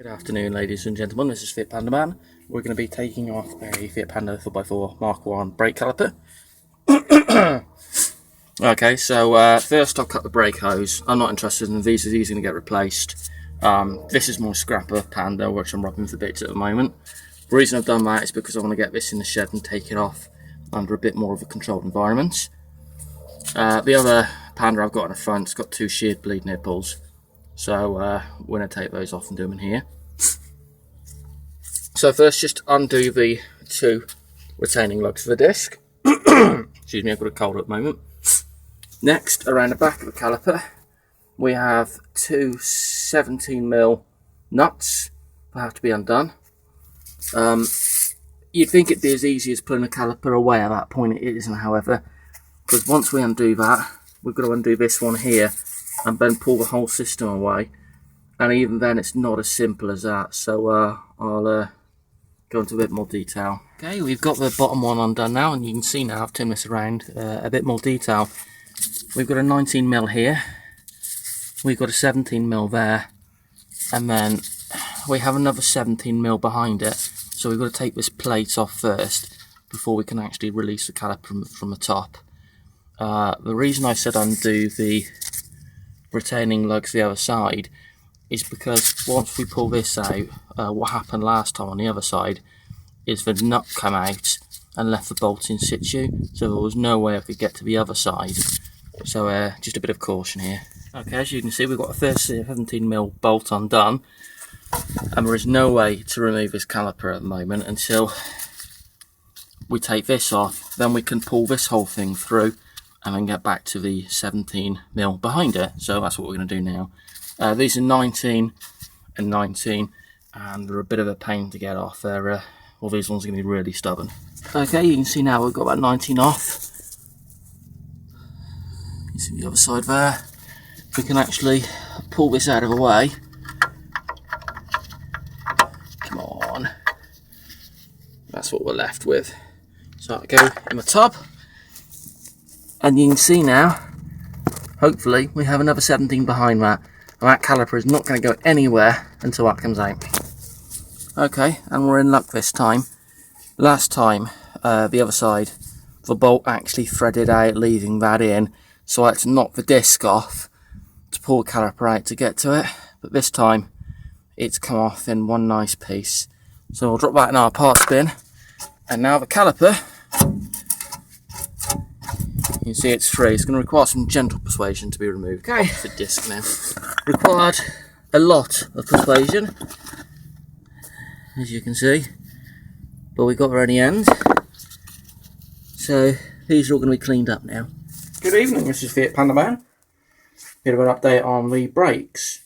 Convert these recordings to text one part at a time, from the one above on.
Good afternoon, ladies and gentlemen. This is Fiat Panda Man. We're going to be taking off a Fiat Panda 4x4 Mark 1 brake caliper. Okay, so first I'll cut the brake hose. I'm not interested in these, as these are going to get replaced. This is my scrapper Panda, which I'm rubbing for bits at the moment. The reason I've done that is because I want to get this in the shed and take it off under a bit more of a controlled environment. The other Panda I've got in the front, it's got two sheared bleed nipples. So we're going to take those off and do them in here. So first, just undo the two retaining lugs for the disc. Excuse me, I've got a cold at the moment. Next, around the back of the caliper, we have two 17mm nuts that have to be undone. You'd think it'd be as easy as pulling the caliper away at that point. It isn't, however, because once we undo that, we've got to undo this one here and then pull the whole system away, and even then it's not as simple as that. So I'll go into a bit more detail. Okay, we've got the bottom one undone now, and you can see now I've turned this around a bit more detail. We've got a 19mm here, we've got a 17mm there, and then we have another 17mm behind it. So we've got to take this plate off first before we can actually release the caliper from the top. The reason I said undo the retaining lugs the other side is because once we pull this out, what happened last time on the other side is the nut come out and left the bolt in situ, so there was no way I could get to the other side. So just a bit of caution here. Okay, as you can see, we've got a first 17mm bolt undone, and there is no way to remove this caliper at the moment until we take this off. Then we can pull this whole thing through and then get back to the 17mm behind it. So that's what we're going to do now. These are 19 and 19, and they're a bit of a pain to get off. Well, these ones are going to be really stubborn. Okay, you can see now we've got that 19 off. You see the other side there. We can actually pull this out of the way. Come on. That's what we're left with. So I'll go in the tub. And you can see now, hopefully, we have another 17 behind that. And that caliper is not going to go anywhere until that comes out. Okay, and we're in luck this time. Last time, the other side, the bolt actually threaded out, leaving that in. So I had to knock the disc off to pull the caliper out to get to it. But this time, it's come off in one nice piece. So we'll drop that in our parts bin. And now the caliper, you can see it's free. It's going to require some gentle persuasion to be removed. Okay, the disc now. Required a lot of persuasion, as you can see, but we got there in the end. So these are all going to be cleaned up now. Good evening, this is Fiat Panda Man. Bit of an update on the brakes.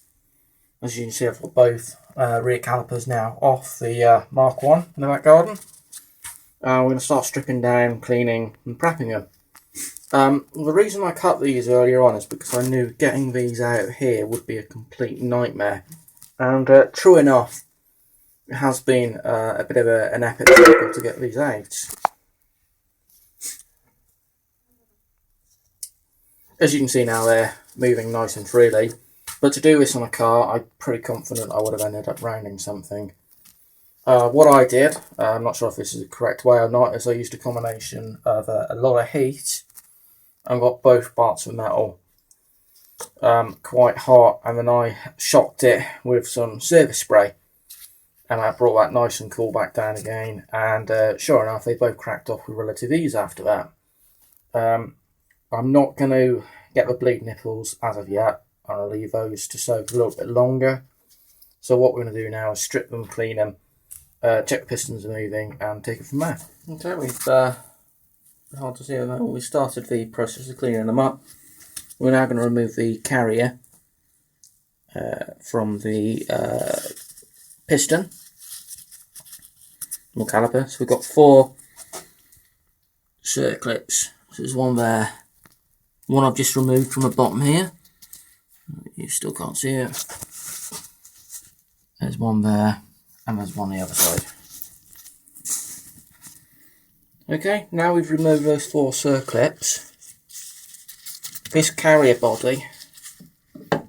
As you can see, I've got both rear calipers now off the Mark 1 in the back garden. We're going to start stripping down, cleaning and prepping them. The reason I cut these earlier on is because I knew getting these out here would be a complete nightmare. And true enough, it has been a bit of an epic struggle to get these out. As you can see now, they're moving nice and freely. But to do this on a car, I'm pretty confident I would have ended up rounding something. What I did, I'm not sure if this is the correct way or not, is I used a combination of a lot of heat and got both parts of metal quite hot, and then I shocked it with some service spray, and that brought that nice and cool back down again, and sure enough they both cracked off with relative ease after that. I'm not going to get the bleed nipples as of yet. I'll leave those to soak a little bit longer. So what we're going to do now is strip them, clean them, check the pistons are moving, and take it from there. Okay, we've hard to see at the moment. We started the process of cleaning them up. We're now going to remove the carrier from the piston or caliper. So we've got 4 circlets. So there's one there, one I've just removed from the bottom here. You still can't see it. There's one there, and there's one on the other side. Okay, now we've removed those 4 circlips. This carrier body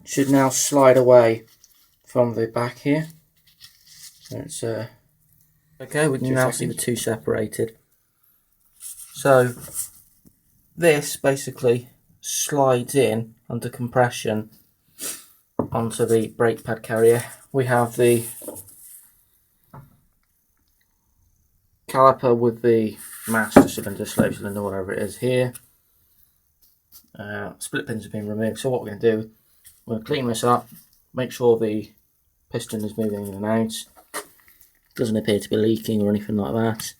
should now slide away from the back here. It's okay, we can now see the two separated. So this basically slides in under compression onto the brake pad carrier. We have the caliper with the master cylinder, slave cylinder, whatever it is here. Split pins have been removed, so what we're going to do, we're going to clean this up, make sure the piston is moving in and out, doesn't appear to be leaking or anything like that.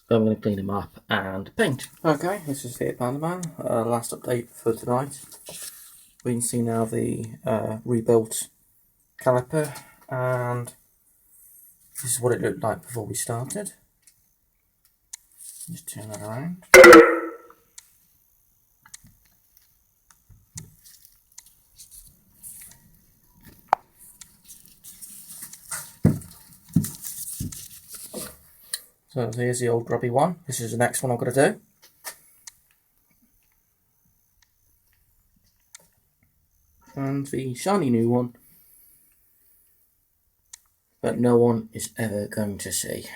Then we're going to clean them up and paint. Okay, this is Fiat Panda Man, last update for tonight. We can see now the rebuilt caliper, and this is what it looked like before we started. Just turn that around. So here's the old grubby one. This is the next one I've got to do. And the shiny new one that no one is ever going to see.